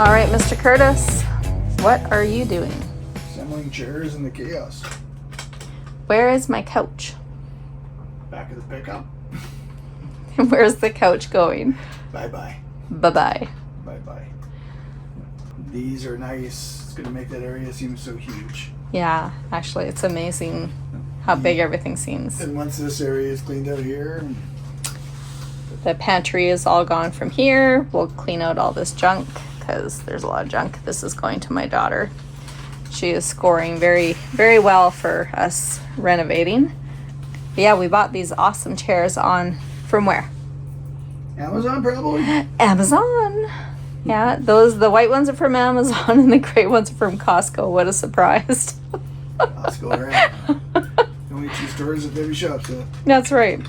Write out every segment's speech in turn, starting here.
All right, Mr. Curtis, what are you doing? Assembling chairs in the chaos. Where is my couch? Back of the pickup. Where's the couch going? Bye-bye. Bye-bye. Bye-bye. These are nice. It's going to make that area seem so huge. Yeah, actually, it's amazing how big everything seems. And once this area is cleaned out here, the pantry is all gone from here. We'll clean out all this junk because there's a lot of junk. This is going to my daughter. She is scoring very, very well for us renovating. But yeah, we bought these awesome chairs from where? Amazon probably. Amazon. Yeah, the white ones are from Amazon and the gray ones are from Costco. What a surprise. Costco, right? Only 2 stores at every shop, so. That's right.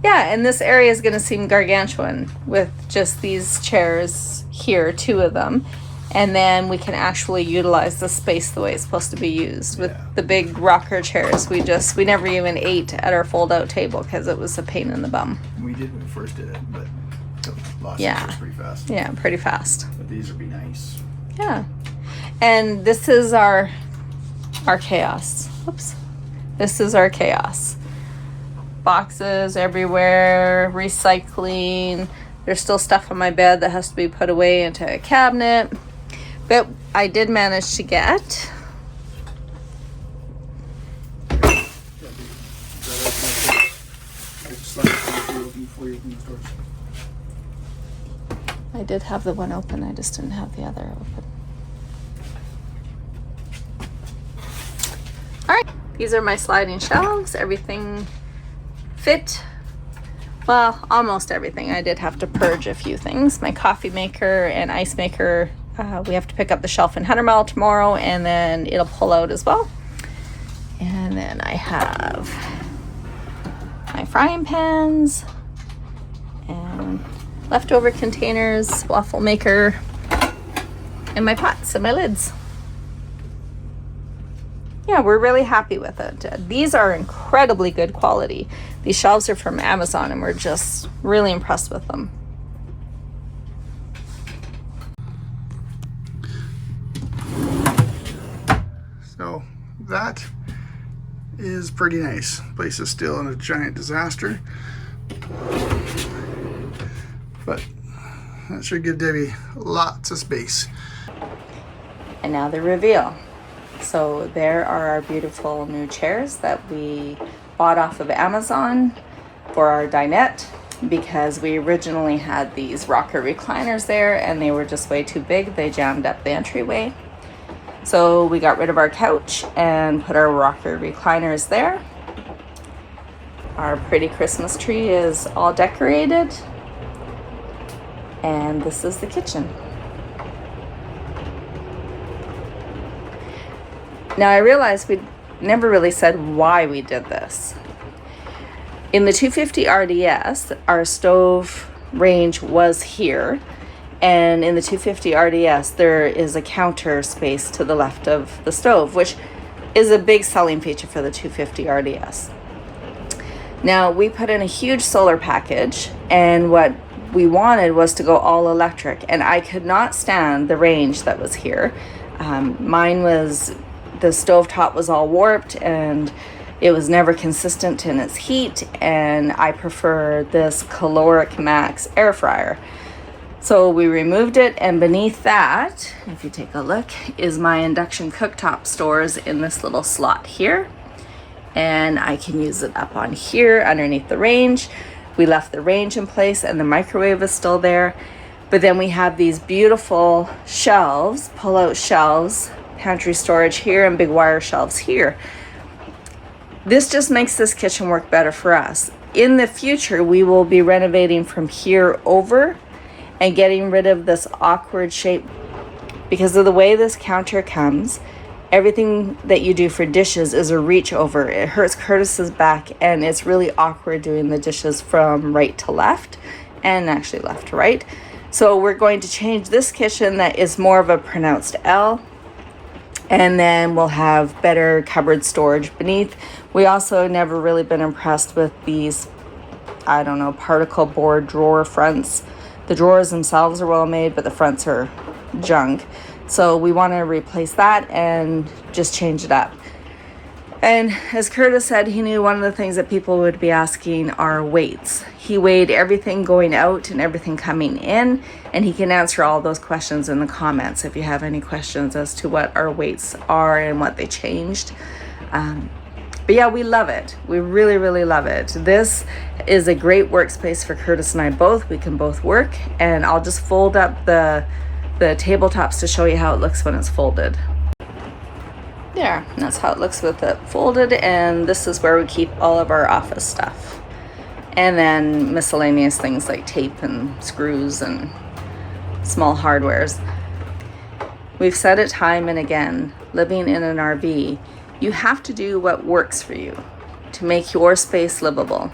Yeah, and this area is going to seem gargantuan with just these chairs here, 2 of them. And then we can actually utilize the space the way it's supposed to be used. With the big rocker chairs, we never even ate at our fold-out table because it was a pain in the bum. We did when we first did it, but lost interest pretty fast. Yeah, pretty fast. But these would be nice. Yeah. And this is our chaos. Whoops. This is our chaos. Boxes everywhere, recycling. There's still stuff on my bed that has to be put away into a cabinet. But I did manage to get I did have the one open, I just didn't have the other open. Alright, these are my sliding shelves. Everything fit. Well, almost everything. I did have to purge a few things. My coffee maker and ice maker, we have to pick up the shelf in 100 Mile tomorrow, and then it'll pull out as well. And then I have my frying pans and leftover containers, waffle maker, and my pots and my lids. Yeah, we're really happy with it. These are incredibly good quality. These shelves are from Amazon, and we're just really impressed with them. So that is pretty nice. Place is still in a giant disaster, but that should give Debbie lots of space. And now the reveal. So there are our beautiful new chairs that we bought off of Amazon for our dinette, because we originally had these rocker recliners there and they were just way too big. They jammed up the entryway. So we got rid of our couch and put our rocker recliners there. Our pretty Christmas tree is all decorated. And this is the kitchen. Now I realized we never really said why we did this. In the 250 RDS, our stove range was here. And in the 250 RDS, there is a counter space to the left of the stove, which is a big selling feature for the 250 RDS. Now, we put in a huge solar package, and what we wanted was to go all electric, and I could not stand the range that was here. The stovetop was all warped, and it was never consistent in its heat, and I prefer this Caloric Max air fryer. So we removed it, and beneath that, if you take a look, is my induction cooktop stores in this little slot here. And I can use it up on here underneath the range. We left the range in place and the microwave is still there. But then we have these beautiful shelves, pull-out shelves, pantry storage here, and big wire shelves here. This just makes this kitchen work better for us. In the future, we will be renovating from here over and getting rid of this awkward shape. Because of the way this counter comes, everything that you do for dishes is a reach over. It hurts Curtis's back, and it's really awkward doing the dishes from right to left, and actually left to right. So we're going to change this kitchen that is more of a pronounced L, and then we'll have better cupboard storage beneath. We also never really been impressed with these, I don't know, particle board drawer fronts. The drawers themselves are well made, but the fronts are junk. So we want to replace that and just change it up. And as Curtis said, he knew one of the things that people would be asking are weights. He weighed everything going out and everything coming in, and he can answer all those questions in the comments if you have any questions as to what our weights are and what they changed. But yeah, we love it. We really, really love it. This is a great workspace for Curtis and I both. We can both work, and I'll just fold up the tabletops to show you how it looks when it's folded. There, and that's how it looks with it folded, and this is where we keep all of our office stuff. And then miscellaneous things like tape and screws and small hardwares. We've said it time and again, living in an RV, you have to do what works for you to make your space livable.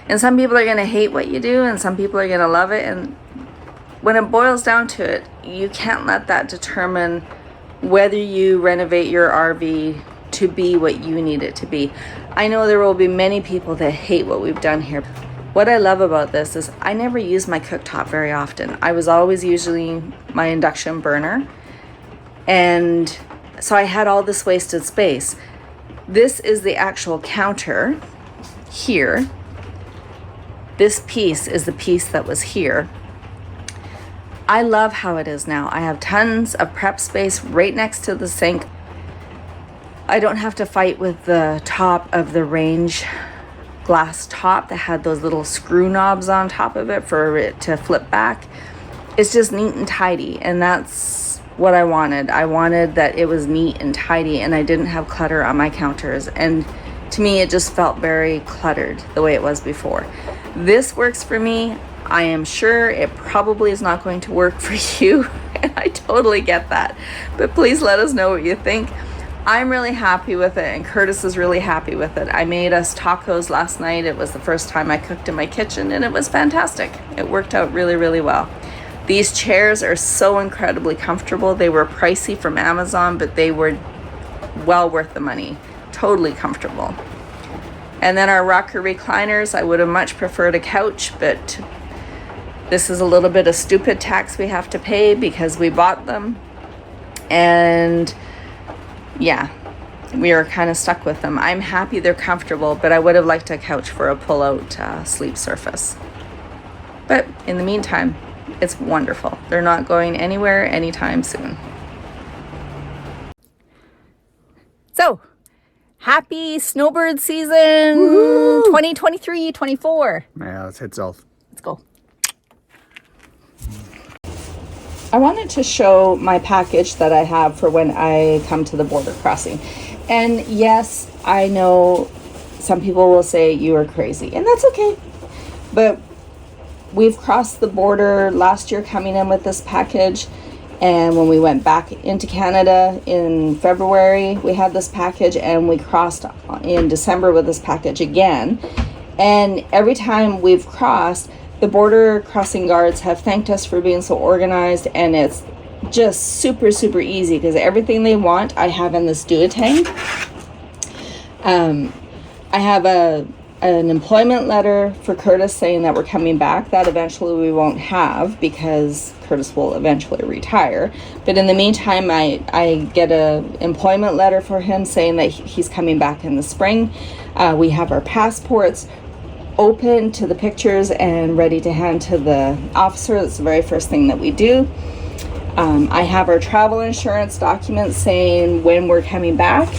And some people are going to hate what you do, and some people are going to love it, and when it boils down to it, you can't let that determine whether you renovate your RV to be what you need it to be. I know there will be many people that hate what we've done here. What I love about this is I never use my cooktop very often. I was always using my induction burner, and so I had all this wasted space. This is the actual counter here. This piece is the piece that was here. I love how it is now. I have tons of prep space right next to the sink. I don't have to fight with the top of the range glass top that had those little screw knobs on top of it for it to flip back. It's just neat and tidy, and that's what I wanted. I wanted that it was neat and tidy, and I didn't have clutter on my counters, and to me it just felt very cluttered the way it was before. This works for me. I am sure it probably is not going to work for you, and I totally get that, but please let us know what you think. I'm really happy with it, and Curtis is really happy with it. I made us tacos last night. It was the first time I cooked in my kitchen, and it was fantastic. It worked out really, really well. These chairs are so incredibly comfortable. They were pricey from Amazon, but they were well worth the money. Totally comfortable. And then our rocker recliners, I would have much preferred a couch, but this is a little bit of stupid tax we have to pay because we bought them. And yeah, we are kind of stuck with them. I'm happy they're comfortable, but I would have liked a couch for a pull-out sleep surface. But in the meantime, it's wonderful. They're not going anywhere anytime soon. So, happy snowbird season. Woo-hoo! 2023-24. Yeah, let's head south. Let's go. I wanted to show my package that I have for when I come to the border crossing. And yes, I know some people will say you are crazy, and that's okay. But we've crossed the border last year coming in with this package, and when we went back into Canada in February, we had this package, and we crossed in December with this package again. And every time we've crossed, the border crossing guards have thanked us for being so organized, and it's just super, super easy because everything they want I have in this duotang. I have an employment letter for Curtis saying that we're coming back. That eventually we won't have because Curtis will eventually retire. But in the meantime, I get an employment letter for him saying that he's coming back in the spring. We have our passports open to the pictures and ready to hand to the officer. That's the very first thing that we do. I have our travel insurance documents saying when we're coming back,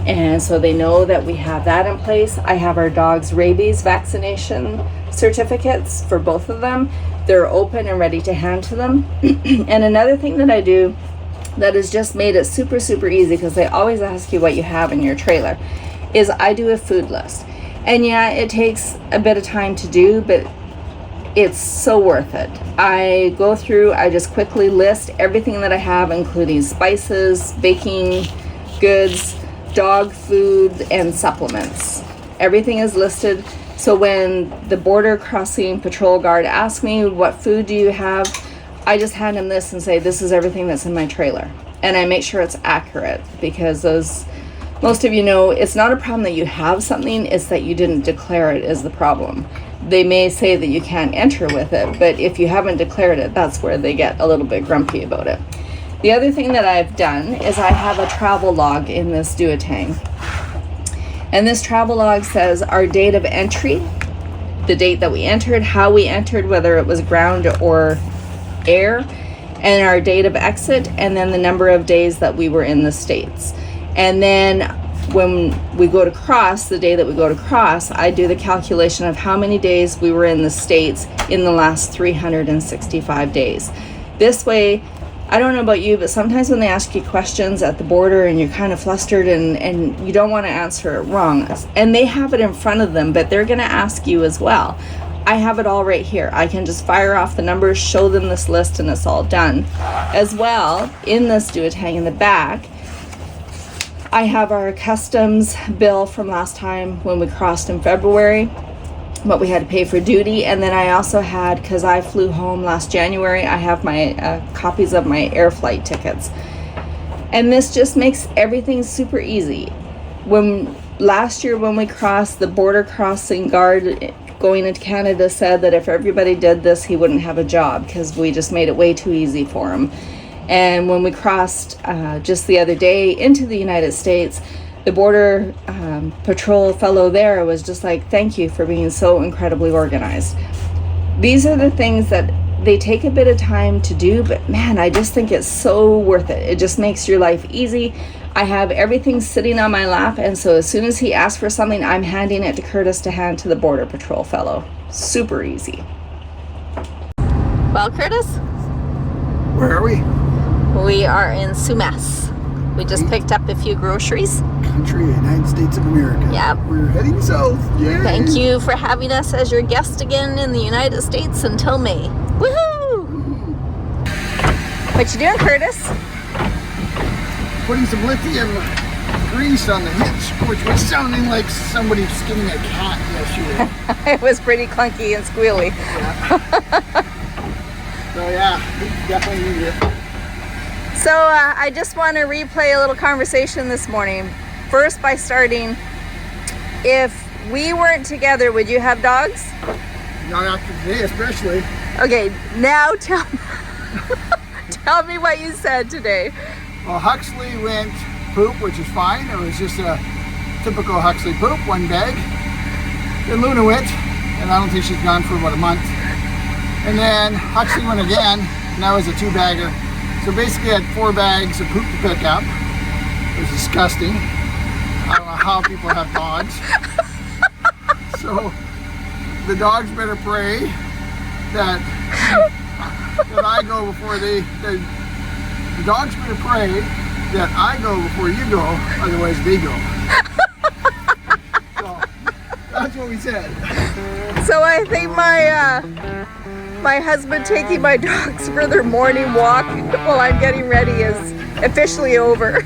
and so they know that we have that in place. I have our dog's rabies vaccination certificates for both of them. They're open and ready to hand to them. And another thing that I do that has just made it super, super easy, because they always ask you what you have in your trailer, is I do a food list. And yeah, it takes a bit of time to do, but it's so worth it. I go through, I just quickly list everything that I have, including spices, baking goods, dog food, and supplements. Everything is listed. So when the border crossing patrol guard asks me, what food do you have? I just hand him this and say, this is everything that's in my trailer. And I make sure it's accurate, because those most of you know, it's not a problem that you have something, it's that you didn't declare it is the problem. They may say that you can't enter with it, but if you haven't declared it, that's where they get a little bit grumpy about it. The other thing that I've done is I have a travel log in this duotang. And this travel log says our date of entry, the date that we entered, how we entered, whether it was ground or air, and our date of exit, and then the number of days that we were in the States. And then when we go to cross, the day that we go to cross, I do the calculation of how many days we were in the States in the last 365 days. This way, I don't know about you, but sometimes when they ask you questions at the border and you're kind of flustered and you don't want to answer it wrong, and they have it in front of them, but they're going to ask you as well. I have it all right here. I can just fire off the numbers, show them this list, and it's all done. As well, in this duotang in the back, I have our customs bill from last time when we crossed in February, what we had to pay for duty, and then I also had, because I flew home last January, I have my copies of my air flight tickets. And this just makes everything super easy. When last year when we crossed, the border crossing guard going into Canada said that if everybody did this, he wouldn't have a job because we just made it way too easy for him. And when we crossed just the other day into the United States, the border patrol fellow there was just like, thank you for being so incredibly organized. These are the things that they take a bit of time to do, but man, I just think it's so worth it. It just makes your life easy. I have everything sitting on my lap, and so as soon as he asks for something, I'm handing it to Curtis to hand to the border patrol fellow. Super easy. Well, Curtis? Where are we? We are in Sumas. We just picked up a few groceries. Country, United States of America. Yep. We're heading south. Yay. Thank you for having us as your guest again in the United States until May. Woohoo! What you doing, Curtis? Putting some lithium grease on the hitch, which was sounding like somebody skinning a cat yesterday. It was pretty clunky and squealy. Yeah. So yeah, definitely need it. So I just want to replay a little conversation this morning. First by starting, if we weren't together, would you have dogs? Not after today, especially. Okay, now tell tell me what you said today. Well, Huxley went poop, which is fine. It was just a typical Huxley poop, one bag. Then Luna went, and I don't think she's gone for about a month. And then Huxley went again, and that was a 2-bagger. So basically I had 4 bags of poop to pick up. It was disgusting. I don't know how people have dogs. So the dogs better pray that I go before the dogs better pray that I go before you go, otherwise they go. So that's what we said. So I think my husband taking my dogs for their morning walk while I'm getting ready is officially over.